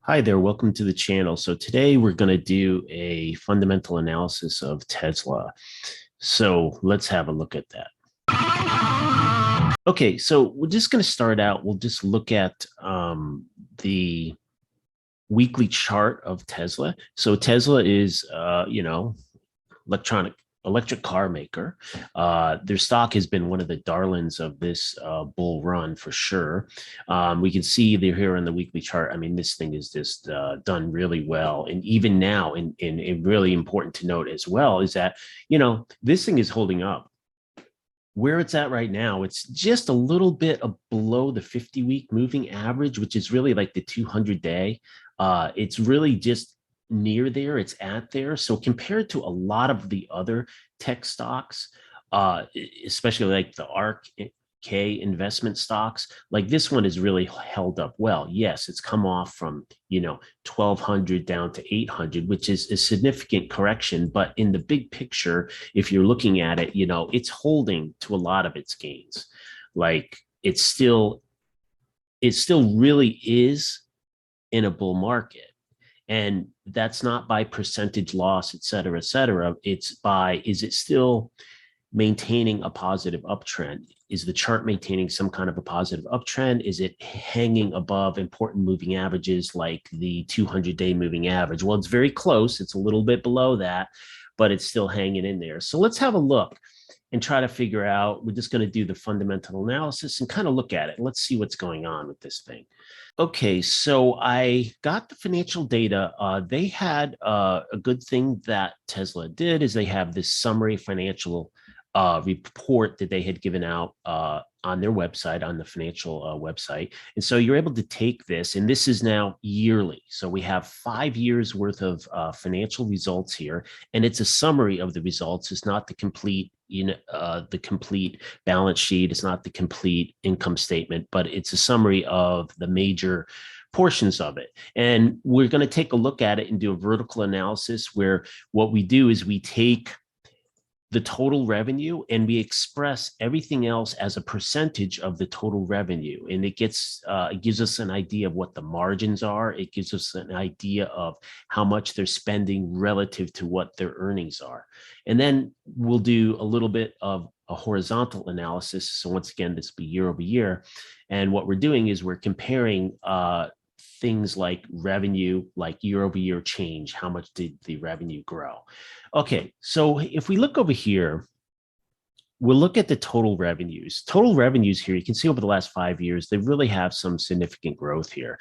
Hi there, welcome to the channel. So today we're going to do a fundamental analysis of Tesla. So let's have a look at that. Okay, so we're just going to start out. We'll just look at the weekly chart of Tesla. So Tesla is, electric car maker. Their stock has been one of the darlings of this bull run for sure. We can see they're here on the weekly chart. I mean, this thing is just done really well. And even now, and really important to note as well, is that, this thing is holding up. Where it's at right now, it's just a little bit below the 50-week moving average, which is really like the 200-day. It's really just near there. It's at there. So compared to a lot of the other tech stocks, especially like the ARK K investment stocks, like this one has really held up well. Yes, it's come off from 1200 down to 800, which is a significant correction, but in the big picture, if you're looking at it, it's holding to a lot of its gains. Like it still really is in a bull market. And that's not by percentage loss, et cetera, et cetera. It's by, is it still maintaining a positive uptrend? Is the chart maintaining some kind of a positive uptrend? Is it hanging above important moving averages like the 200-day moving average? Well, it's very close. It's a little bit below that, but it's still hanging in there. So let's have a look and try to figure out, we're just going to do the fundamental analysis and kind of look at it. Let's see what's going on with this thing. Okay, so I got the financial data. They had a good thing that Tesla did is they have this summary financial report that they had given out on their website, on the financial website. And so you're able to take this, and this is now yearly. So we have 5 years worth of financial results here, and it's a summary of the results. It's not the complete the complete balance sheet. It's not the complete income statement, but it's a summary of the major portions of it. And we're going to take a look at it and do a vertical analysis where what we do is we take the total revenue and we express everything else as a percentage of the total revenue. And it gives us an idea of what the margins are. It gives us an idea of how much they're spending relative to what their earnings are. And then we'll do a little bit of a horizontal analysis. So once again, this will be year over year. And what we're doing is we're comparing things like revenue, like year over year change. How much did the revenue grow? Okay, so if we look over here, we'll look at the total revenues. Total revenues here, you can see over the last 5 years, they really have some significant growth here.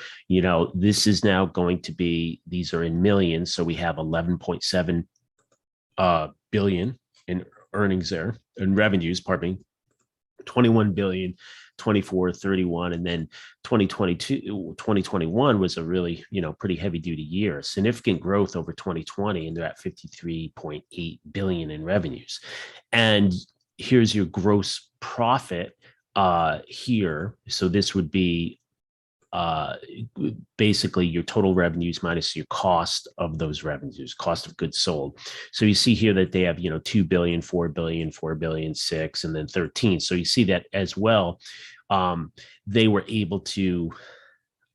This is now going to be, these are in millions. So we have 11.7 billion in earnings there, in revenues, pardon me, 21 billion, 24, 31, and then 2021 was a really, pretty heavy duty year, significant growth over 2020, and they're at 53.8 billion in revenues. And here's your gross profit here. So this would be basically your total revenues minus your cost of those revenues, cost of goods sold. So you see here that they have, 2 billion, 4 billion, 4 billion, 6, and then 13. So you see that as well. They were able to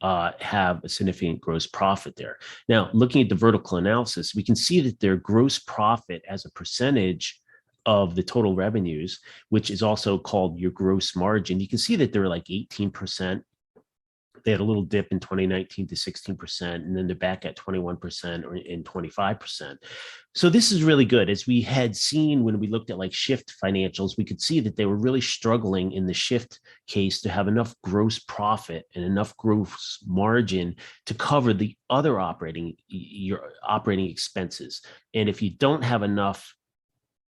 have a significant gross profit there. Now, looking at the vertical analysis, we can see that their gross profit as a percentage of the total revenues, which is also called your gross margin, you can see that they're like 18%. They had a little dip in 2019 to 16%, and then they're back at 21% or in 25%. So this is really good. As we had seen when we looked at like Shift financials, we could see that they were really struggling in the Shift case to have enough gross profit and enough gross margin to cover the other your operating expenses. And if you don't have enough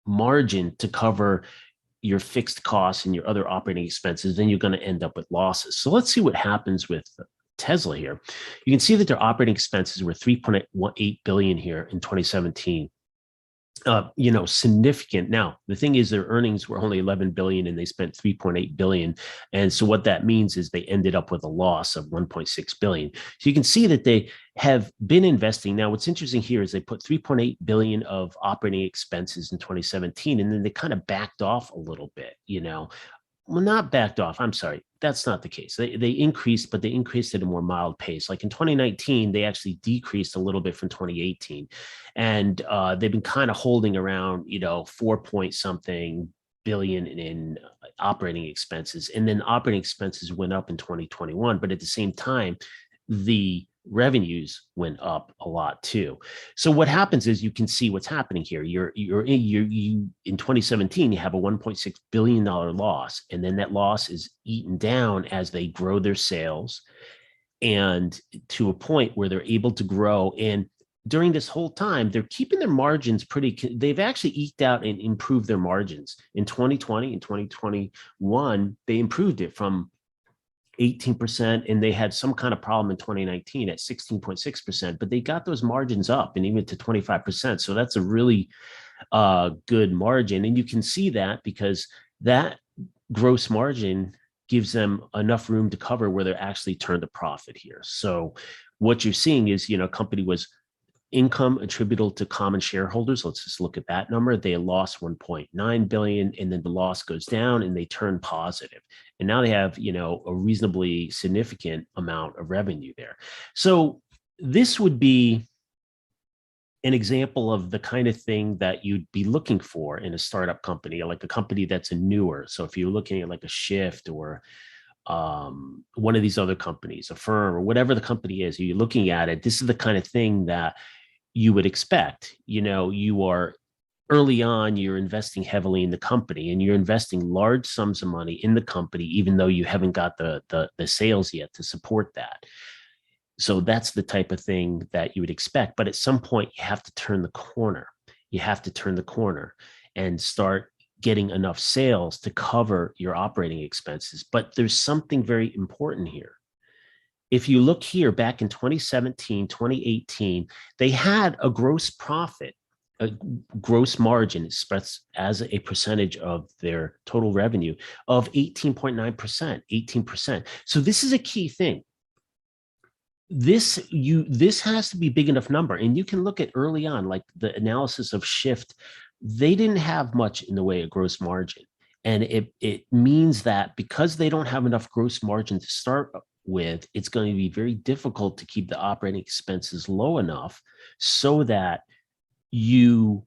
margin to cover your fixed costs and your other operating expenses, then you're going to end up with losses. So let's see what happens with Tesla here. You can see that their operating expenses were 3.8 billion here in 2017. Significant. Now, the thing is their earnings were only 11 billion and they spent 3.8 billion. And so what that means is they ended up with a loss of 1.6 billion. So you can see that they have been investing. Now, what's interesting here is they put 3.8 billion of operating expenses in 2017, and then they kind of backed off a little bit, well, not backed off. I'm sorry. That's not the case. They increased, but they increased at a more mild pace. Like in 2019, they actually decreased a little bit from 2018. And they've been kind of holding around, 4 point something billion in operating expenses. And then operating expenses went up in 2021. But at the same time, the revenues went up a lot too. So what happens is you can see what's happening here. You in 2017 you have a 1.6 billion dollar loss, and then that loss is eaten down as they grow their sales, and to a point where they're able to grow. And during this whole time, they're keeping their margins pretty. They've actually eked out and improved their margins in 2020 and 2021. They improved it from 18%, and they had some kind of problem in 2019 at 16.6%, but they got those margins up and even to 25%. So that's a really good margin. And you can see that because that gross margin gives them enough room to cover where they're actually turned a profit here. So what you're seeing is, company was income attributable to common shareholders. Let's just look at that number. They lost 1.9 billion, and then the loss goes down and they turn positive. And now they have, a reasonably significant amount of revenue there. So this would be an example of the kind of thing that you'd be looking for in a startup company, like a company that's a newer. So if you're looking at like a Shift or one of these other companies, a firm or whatever the company is, you're looking at it, this is the kind of thing that you would expect. You are early on, you're investing heavily in the company, and you're investing large sums of money in the company, even though you haven't got the sales yet to support that. So that's the type of thing that you would expect. But at some point, you have to turn the corner. You have to turn the corner and start getting enough sales to cover your operating expenses. But there's something very important here. If you look here back in 2017, 2018, they had a gross profit, a gross margin expressed as a percentage of their total revenue of 18.9%, 18%. So this is a key thing. This has to be big enough number. And you can look at early on, like the analysis of Shift, they didn't have much in the way of gross margin. And it means that because they don't have enough gross margin to start with, it's going to be very difficult to keep the operating expenses low enough so that you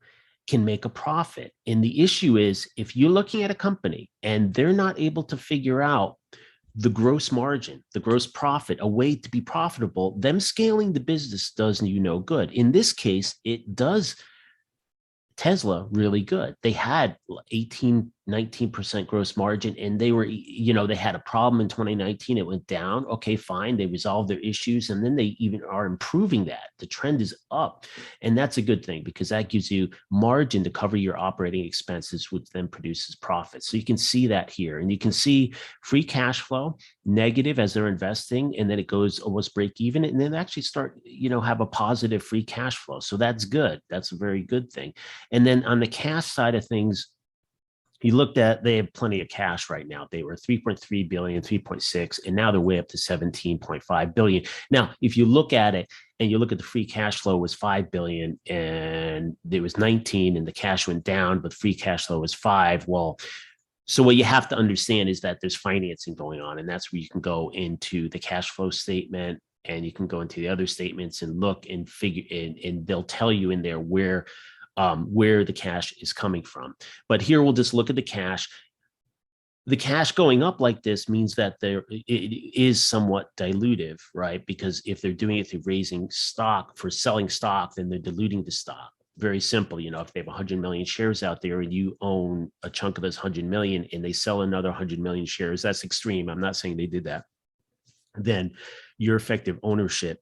can make a profit. And the issue is, if you're looking at a company and they're not able to figure out the gross margin, the gross profit, a way to be profitable, them scaling the business does you no good. In this case, it does Tesla really good. They had 18, 19% gross margin, and they were, they had a problem in 2019. It went down. Okay, fine. They resolved their issues, and then they even are improving that. The trend is up. And that's a good thing because that gives you margin to cover your operating expenses, which then produces profits. So you can see that here. And you can see free cash flow negative as they're investing, and then it goes almost break even, and then actually start, have a positive free cash flow. So that's good. That's a very good thing. And then on the cash side of things, you looked at, they have plenty of cash right now. They were 3.3 billion, 3.6, and now they're way up to 17.5 billion. Now, if you look at it and you look at the free cash flow was 5 billion and there was 19 and the cash went down, but free cash flow was 5. Well, so what you have to understand is that there's financing going on, and that's where you can go into the cash flow statement, and you can go into the other statements and look and figure, and they'll tell you in there where the cash is coming from. But here we'll just look at the cash. The cash going up like this means that it is somewhat dilutive, right? Because if they're doing it through raising stock for selling stock, then they're diluting the stock. Very simple, if they have 100 million shares out there and you own a chunk of those 100 million and they sell another 100 million shares, that's extreme. I'm not saying they did that. Then your effective ownership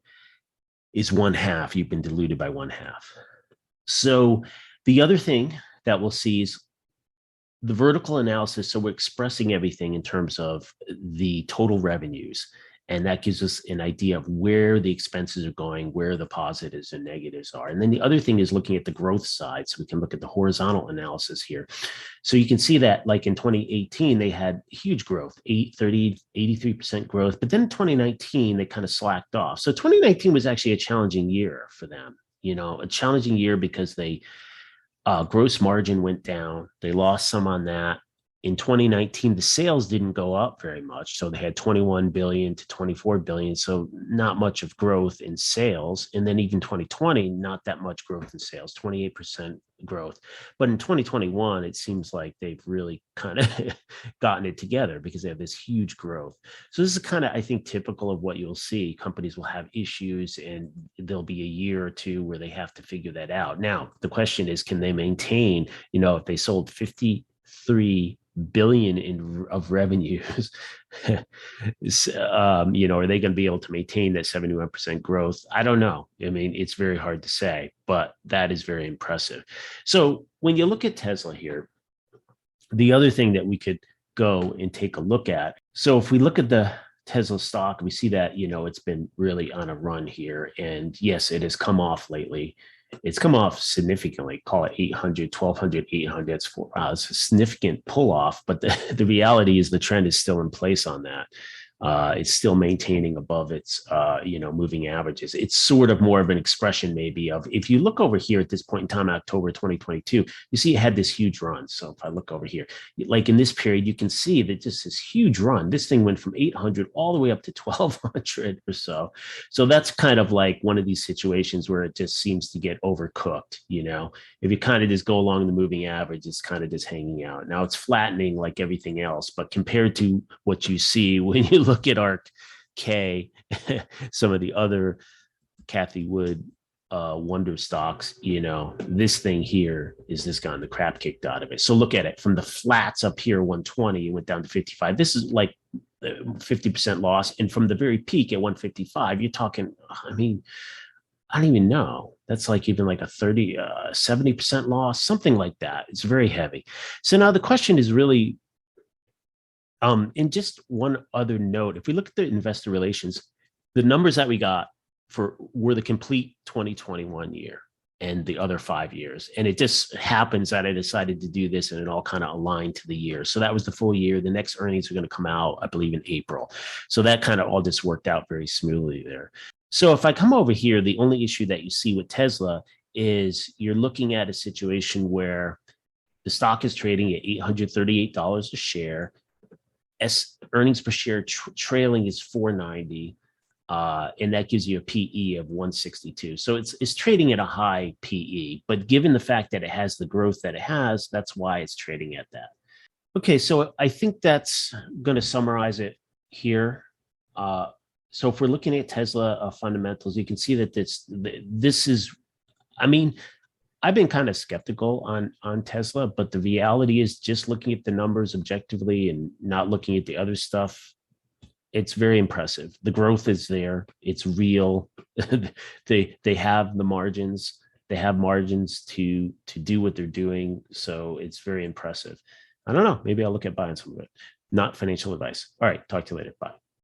is 1/2. You've been diluted by 1/2. So the other thing that we'll see is the vertical analysis. So we're expressing everything in terms of the total revenues. And that gives us an idea of where the expenses are going, where the positives and negatives are. And then the other thing is looking at the growth side. So we can look at the horizontal analysis here. So you can see that like in 2018, they had huge growth, 30, 83% growth. But then in 2019, they kind of slacked off. So 2019 was actually a challenging year for them. A challenging year because they gross margin went down. They lost some on that. in 2019, the sales didn't go up very much. So they had 21 billion to 24 billion. So not much of growth in sales. And then even 2020, not that much growth in sales, 28% growth. But in 2021, it seems like they've really kind of gotten it together because they have this huge growth. So this is kind of, I think, typical of what you'll see. Companies will have issues and there'll be a year or two where they have to figure that out. Now, the question is, can they maintain, if they sold 53 billion of revenues, are they going to be able to maintain that 71% growth? I don't know. I mean, it's very hard to say, but that is very impressive. So when you look at Tesla here, the other thing that we could go and take a look at. So if we look at the Tesla stock, we see that, it's been really on a run here. And yes, it has come off lately. It's come off significantly, call it 800, 1200, 800. It's a significant pull off, but the reality is the trend is still in place on that. It's still maintaining above its, moving averages. It's sort of more of an expression maybe of, if you look over here at this point in time, October 2022, you see it had this huge run. So if I look over here, like in this period, you can see that just this huge run, this thing went from 800 all the way up to 1200 or so. So that's kind of like one of these situations where it just seems to get overcooked. If you kind of just go along the moving average, it's kind of just hanging out. Now it's flattening like everything else, but compared to what you see when you look at ARK K, some of the other Kathy Wood wonder stocks, this thing here is just gotten the crap kicked out of it. So look at it from the flats up here, 120, it went down to 55. This is like 50% loss. And from the very peak at 155, you're talking, I mean, I don't even know. That's like even like a 30, 70% loss, something like that. It's very heavy. So now the question is really, and just one other note, if we look at the investor relations, the numbers that we got were the complete 2021 year and the other 5 years. And it just happens that I decided to do this and it all kind of aligned to the year. So that was the full year. The next earnings are going to come out, I believe, in April. So that kind of all just worked out very smoothly there. So if I come over here, the only issue that you see with Tesla is you're looking at a situation where the stock is trading at $838 a share. Earnings per share trailing is 490, and that gives you a PE of 162. So it's trading at a high PE, but given the fact that it has the growth that it has, that's why it's trading at that. Okay, so I think that's going to summarize it here. So if we're looking at Tesla fundamentals, you can see that this is, I mean, I've been kind of skeptical on Tesla, but the reality is just looking at the numbers objectively and not looking at the other stuff, it's very impressive. The growth is there. It's real. They have the margins. They have margins to do what they're doing. So it's very impressive. I don't know. Maybe I'll look at buying some of it. Not financial advice. All right. Talk to you later. Bye.